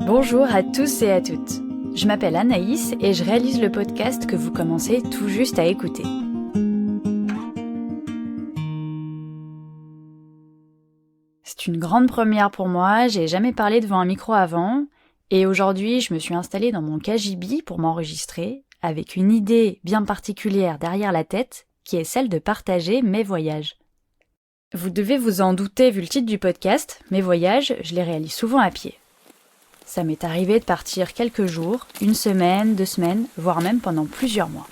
Bonjour à tous et à toutes. Je m'appelle Anaïs et je réalise le podcast que vous commencez tout juste à écouter. C'est une grande première pour moi, j'ai jamais parlé devant un micro avant, et aujourd'hui je me suis installée dans mon cagibi pour m'enregistrer, avec une idée bien particulière derrière la tête, qui est celle de partager mes voyages. Vous devez vous en douter vu le titre du podcast, mes voyages, je les réalise souvent à pied. Ça m'est arrivé de partir quelques jours, une semaine, 2 semaines, voire même pendant plusieurs mois.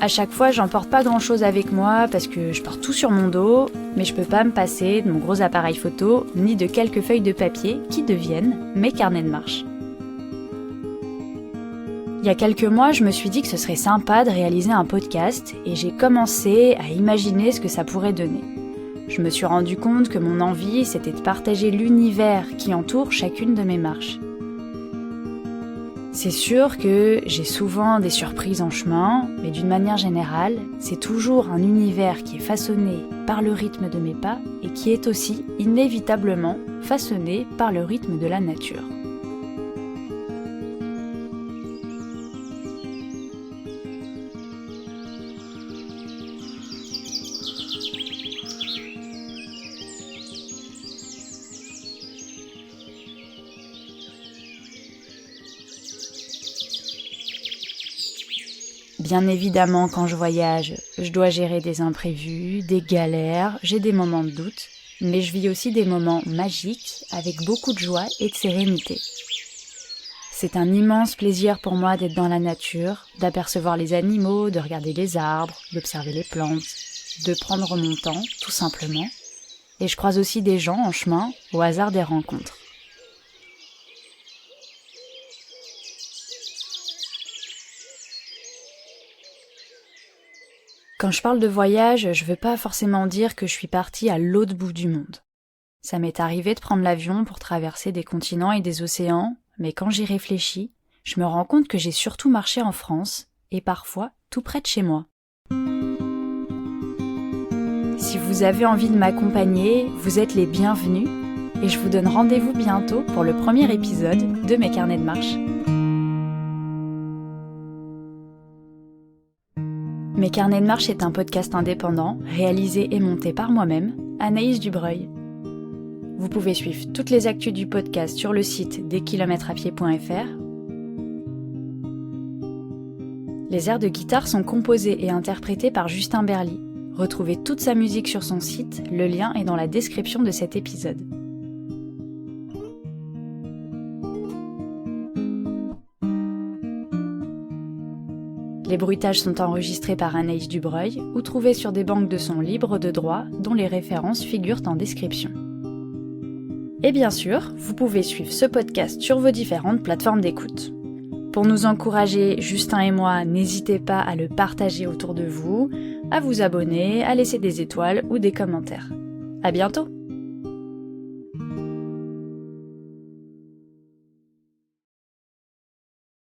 À chaque fois, j'emporte pas grand-chose avec moi parce que je porte tout sur mon dos, mais je peux pas me passer de mon gros appareil photo ni de quelques feuilles de papier qui deviennent mes carnets de marche. Il y a quelques mois, je me suis dit que ce serait sympa de réaliser un podcast et j'ai commencé à imaginer ce que ça pourrait donner. Je me suis rendu compte que mon envie, c'était de partager l'univers qui entoure chacune de mes marches. C'est sûr que j'ai souvent des surprises en chemin, mais d'une manière générale, c'est toujours un univers qui est façonné par le rythme de mes pas et qui est aussi inévitablement façonné par le rythme de la nature. Bien évidemment, quand je voyage, je dois gérer des imprévus, des galères, j'ai des moments de doute, mais je vis aussi des moments magiques avec beaucoup de joie et de sérénité. C'est un immense plaisir pour moi d'être dans la nature, d'apercevoir les animaux, de regarder les arbres, d'observer les plantes, de prendre mon temps, tout simplement. Et je croise aussi des gens en chemin, au hasard des rencontres. Quand je parle de voyage, je veux pas forcément dire que je suis partie à l'autre bout du monde. Ça m'est arrivé de prendre l'avion pour traverser des continents et des océans, mais quand j'y réfléchis, je me rends compte que j'ai surtout marché en France, et parfois tout près de chez moi. Si vous avez envie de m'accompagner, vous êtes les bienvenus, et je vous donne rendez-vous bientôt pour le premier épisode de mes carnets de marche. Mes carnets de marche est un podcast indépendant, réalisé et monté par moi-même, Anaïs Dubreuil. Vous pouvez suivre toutes les actus du podcast sur le site deskilometraspied.fr. Les airs de guitare sont composés et interprétés par Justin Berly. Retrouvez toute sa musique sur son site, le lien est dans la description de cet épisode. Les bruitages sont enregistrés par Anaïs Dubreuil ou trouvés sur des banques de sons libres de droit dont les références figurent en description. Et bien sûr, vous pouvez suivre ce podcast sur vos différentes plateformes d'écoute. Pour nous encourager, Justin et moi, n'hésitez pas à le partager autour de vous, à vous abonner, à laisser des étoiles ou des commentaires. À bientôt!